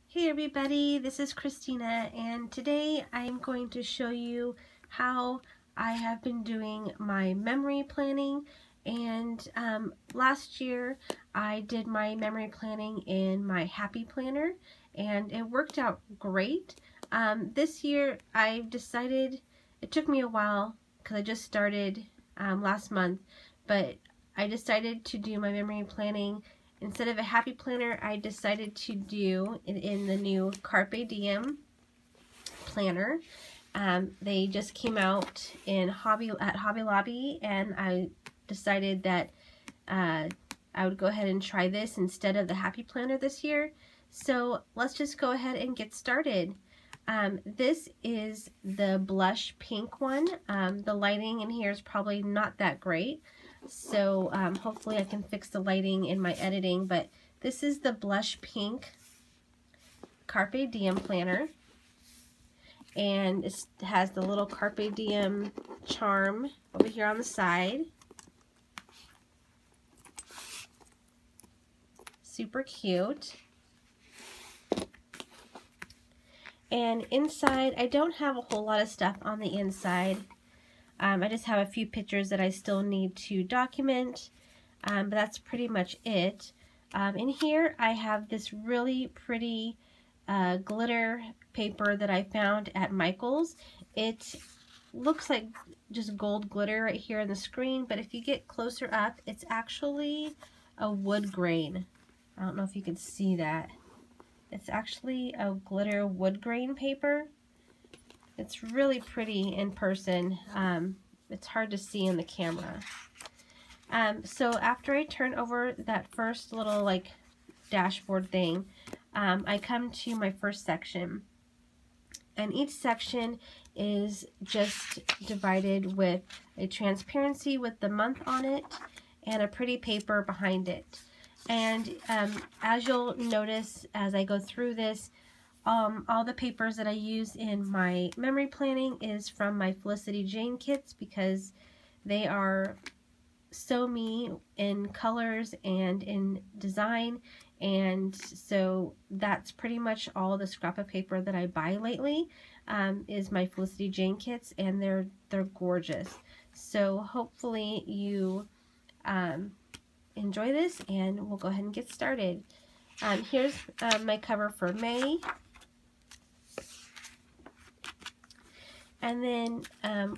Hey everybody, this is Christina, and today I'm going to show you how I have been doing my memory planning. And last year I did my memory planning in my Happy Planner and it worked out great. This year I've decided, it took me a while because I just started last month, but I decided to do my memory planning. Instead of a Happy Planner, I decided to do it in the new Carpe Diem planner. They just came out at Hobby Lobby, and I decided that I would go ahead and try this instead of the Happy Planner this year. So let's just go ahead and get started. This is the blush pink one. The lighting in here is probably not that great, so hopefully I can fix the lighting in my editing, but this is the blush pink Carpe Diem planner, and it has the little Carpe Diem charm over here on the side. Super cute. And inside, I don't have a whole lot of stuff on the inside. I just have a few pictures that I still need to document, but that's pretty much it. In here I have this really pretty glitter paper that I found at Michael's. It looks like just gold glitter right here on the screen, but if you get closer up, it's actually a wood grain. I don't know if you can see that. It's actually a glitter wood grain paper. It's really pretty in person. It's hard to see in the camera. So after I turn over that first little like dashboard thing, I come to my first section. And each section is just divided with a transparency with the month on it and a pretty paper behind it. And as you'll notice as I go through this, all the papers that I use in my memory planning is from my Felicity Jane kits because they are so me in colors and in design, and so that's pretty much all the scrap of paper that I buy lately is my Felicity Jane kits, and they're gorgeous. So hopefully you enjoy this, and we'll go ahead and get started. Here's my cover for May. And then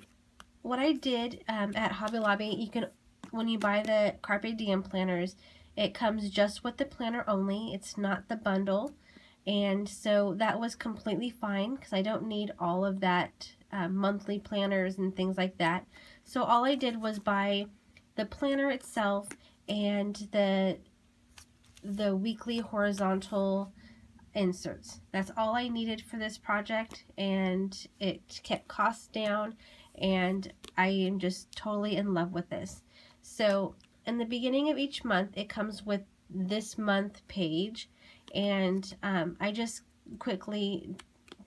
what I did at Hobby Lobby, you can, when you buy the Carpe Diem planners, it comes just with the planner only. It's not the bundle. And so that was completely fine because I don't need all of that monthly planners and things like that. So all I did was buy the planner itself and the weekly horizontal inserts. That's all I needed for this project, and it kept costs down, and I am just totally in love with this. So in the beginning of each month it comes with this month page, and I just quickly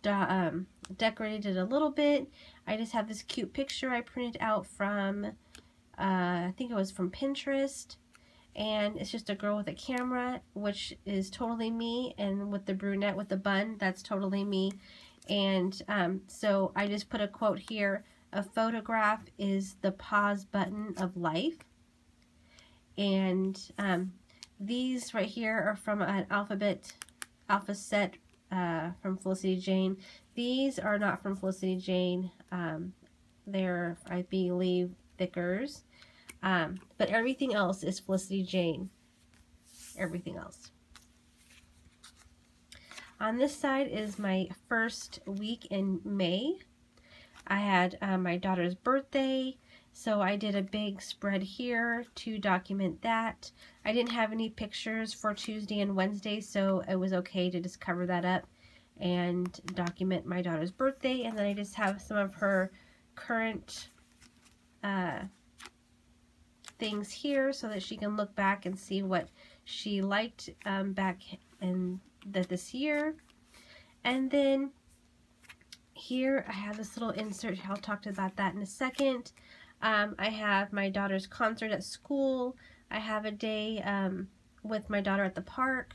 decorated it a little bit. I just have this cute picture I printed out from I think it was from Pinterest, and it's just a girl with a camera, which is totally me, and with the brunette with the bun, that's totally me. And so I just put a quote here: a photograph is the pause button of life. And these right here are from an alpha set from Felicity Jane. These are not from Felicity Jane. They're, I believe, thickers. But everything else is Felicity Jane. Everything else. On this side is my first week in May. I had my daughter's birthday, so I did a big spread here to document that. I didn't have any pictures for Tuesday and Wednesday, so it was okay to just cover that up and document my daughter's birthday. And then I just have some of her current things here so that she can look back and see what she liked back in this year. And then here I have this little insert. I'll talk about that in a second. I have my daughter's concert at school. I have a day with my daughter at the park.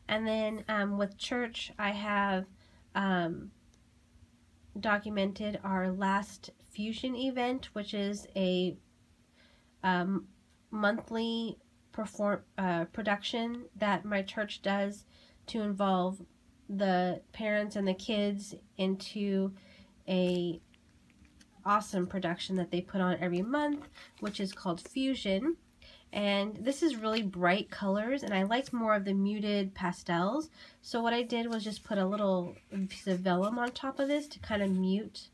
And then with church, I have documented our last Fusion event, which is a monthly production that my church does to involve the parents and the kids into a awesome production that they put on every month, which is called Fusion. And this is really bright colors, and I liked more of the muted pastels. So what I did was just put a little piece of vellum on top of this to kind of mute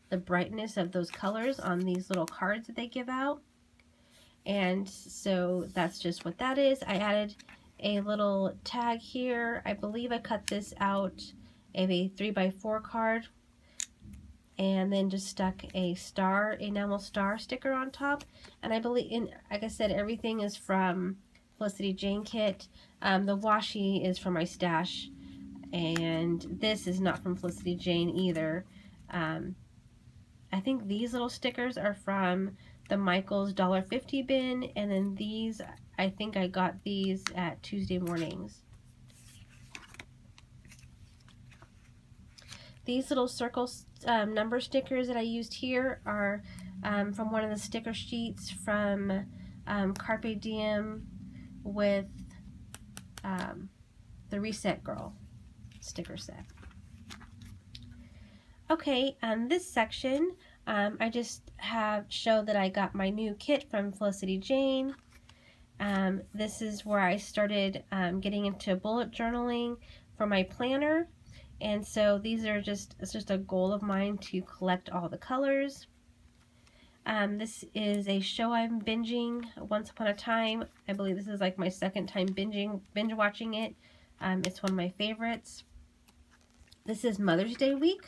the brightness of those colors on these little cards that they give out. And so that's just what that is. I added a little tag here. I believe I cut this out of a 3x4 card, and then just stuck a star, enamel star sticker on top. And I believe, like I said, everything is from Felicity Jane kit. The washi is from my stash, and this is not from Felicity Jane either. I think these little stickers are from the Michaels $1.50 bin, and then these, I think I got these at Tuesday Mornings. These little circle number stickers that I used here are from one of the sticker sheets from Carpe Diem with the Reset Girl sticker set. Okay, this section, I just show that I got my new kit from Felicity Jane. This is where I started getting into bullet journaling for my planner. And so these are it's just a goal of mine to collect all the colors. This is a show I'm binging, Once Upon a Time. I believe this is like my second time binge watching it. It's one of my favorites. This is Mother's Day week.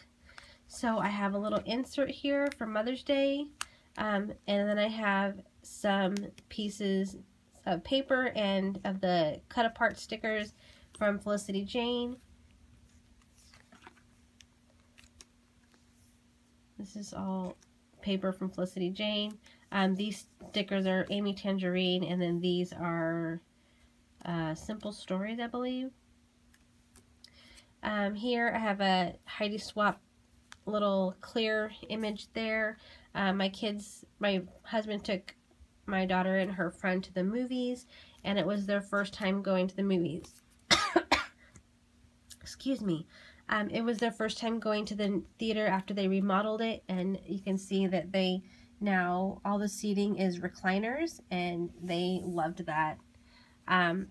So I have a little insert here for Mother's Day. And then I have some pieces of paper and of the cut apart stickers from Felicity Jane. This is all paper from Felicity Jane. These stickers are Amy Tangerine, and then these are Simple Stories, I believe. Here I have a Heidi Swapp little clear image there. My husband took my daughter and her friend to the movies, and it was their first time going to the movies. Excuse me. It was their first time going to the theater after they remodeled it, and you can see that now all the seating is recliners, and they loved that.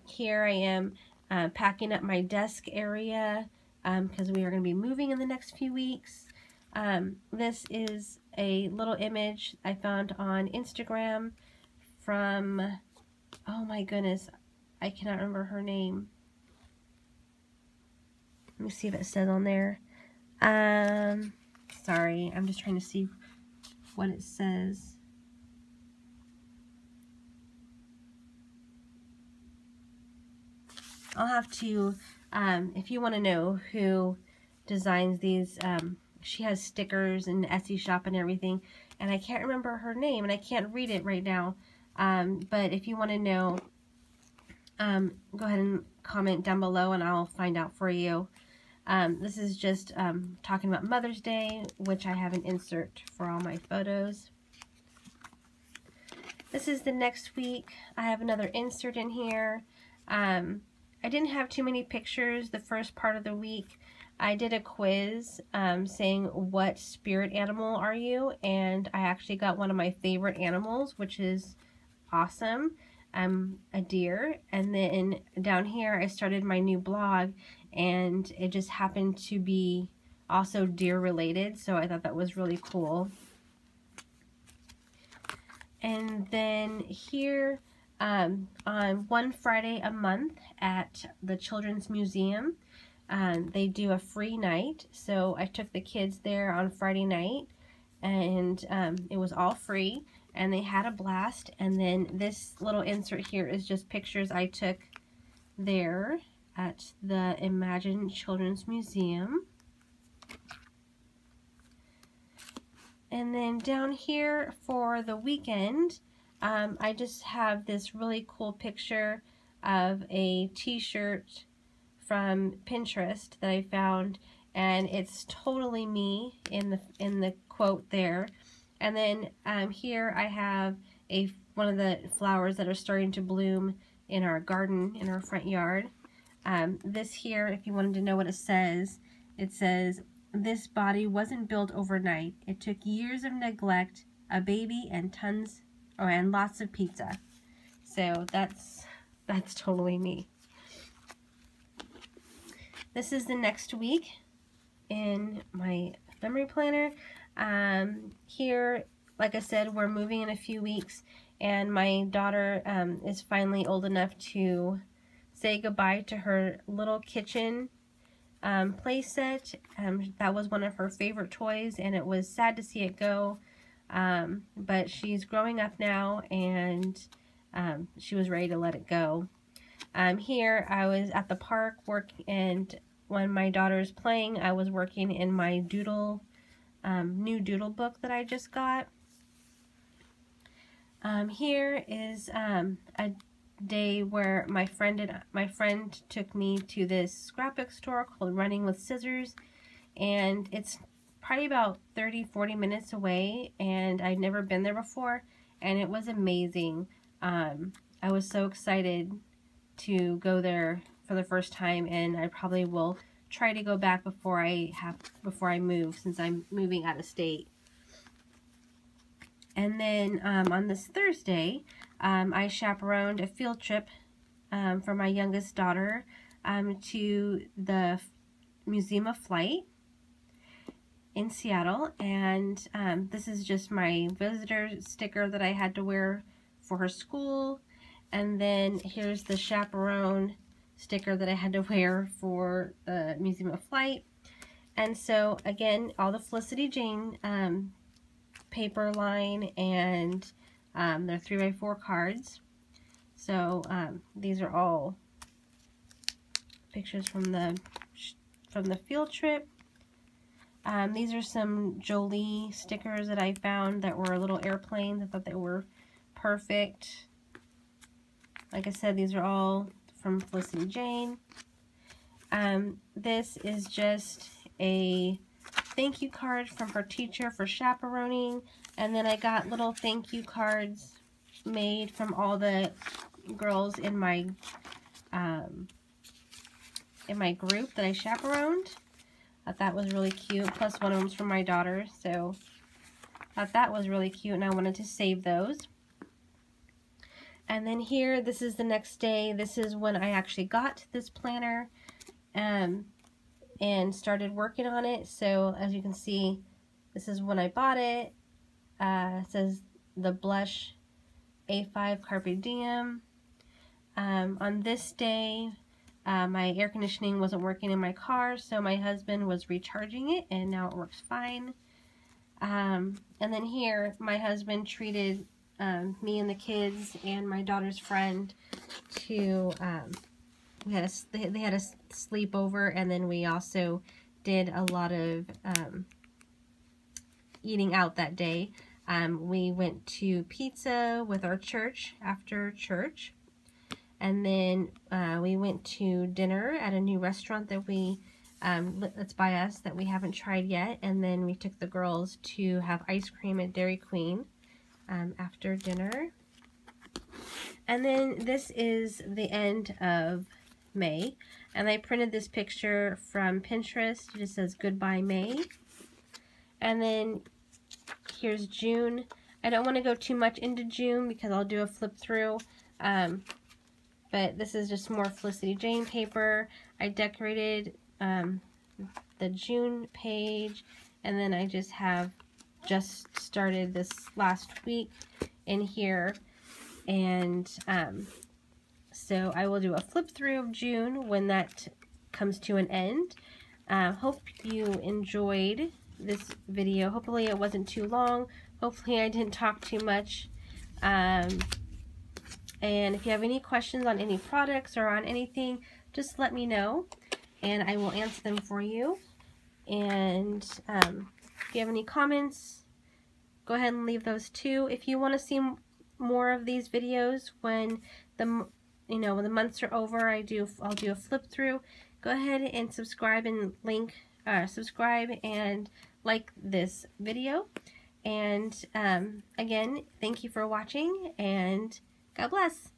Here I am packing up my desk area because we are going to be moving in the next few weeks. This is a little image I found on Instagram from, oh my goodness, I cannot remember her name. Let me see if it says on there. Sorry, I'm just trying to see what it says. I'll have to, if you want to know who designs these, she has stickers and Etsy shop and everything, and I can't remember her name, and I can't read it right now, but if you want to know, go ahead and comment down below and I'll find out for you. This is just talking about Mother's Day, which I have an insert for all my photos. This is the next week. I have another insert in here. I didn't have too many pictures the first part of the week. I did a quiz saying what spirit animal are you, and I actually got one of my favorite animals, which is awesome. I'm a deer. And then down here I started my new blog, and it just happened to be also deer related, so I thought that was really cool. And then here on one Friday a month at the Children's Museum, they do a free night, so I took the kids there on Friday night, and it was all free, and they had a blast. And then this little insert here is just pictures I took there at the Imagine Children's Museum. And then down here for the weekend, I just have this really cool picture of a t-shirt from Pinterest that I found, and it's totally me in the quote there. And then here I have one of the flowers that are starting to bloom in our garden, in our front yard. This here, if you wanted to know what it says, "This body wasn't built overnight. It took years of neglect, a baby, and lots of pizza." So that's totally me. This is the next week in my memory planner. Here, like I said, we're moving in a few weeks, and my daughter is finally old enough to say goodbye to her little kitchen play set. That was one of her favorite toys, and it was sad to see it go. But she's growing up now, and she was ready to let it go. Here I was at the park and when my daughter's playing, I was working in my new doodle book that I just got. Here is a day where my friend took me to this scrapbook store called Running with Scissors, and it's probably about 30-40 minutes away, and I'd never been there before, and it was amazing. I was so excited to go there for the first time, and I probably will try to go back before I move, since I'm moving out of state. And then on this Thursday, I chaperoned a field trip for my youngest daughter to the Museum of Flight in Seattle, and this is just my visitor sticker that I had to wear for her school, and then here's the chaperone sticker that I had to wear for the Museum of Flight. And so again, all the Felicity Jane paper line, and they're 3x4 cards. So these are all pictures from the field trip. These are some Jolie stickers that I found that were little airplanes. I thought they were perfect. Like I said, these are all from Felicity Jane. This is just a thank you card from her teacher for chaperoning, and then I got little thank you cards made from all the girls in my group that I chaperoned. I thought that was really cute, plus one of them's from my daughter, so I thought that was really cute, and I wanted to save those. And then here, this is the next day. This is when I actually got this planner and started working on it. So as you can see, this is when I bought it. It says the Blush A5 Carpe Diem. On this day, my air conditioning wasn't working in my car, so my husband was recharging it, and now it works fine. And then here, my husband treated me and the kids and my daughter's friend to they had a sleepover, and then we also did a lot of eating out that day. We went to pizza with our church after church, and then we went to dinner at a new restaurant that that's by us, that we haven't tried yet, and then we took the girls to have ice cream at Dairy Queen after dinner. And then this is the end of May, and I printed this picture from Pinterest. It just says Goodbye May. And then here's June. I don't want to go too much into June because I'll do a flip through, but this is just more Felicity Jane paper. I decorated the June page, and then I just started this last week in here, and so I will do a flip through of June when that comes to an end. Hope you enjoyed this video. Hopefully it wasn't too long. Hopefully I didn't talk too much. And if you have any questions on any products or on anything, just let me know and I will answer them for you. And if you have any comments, go ahead and leave those too. If you want to see more of these videos when the months are over, I'll do a flip through. go ahead and subscribe and subscribe and like this video. And again, thank you for watching, and God bless.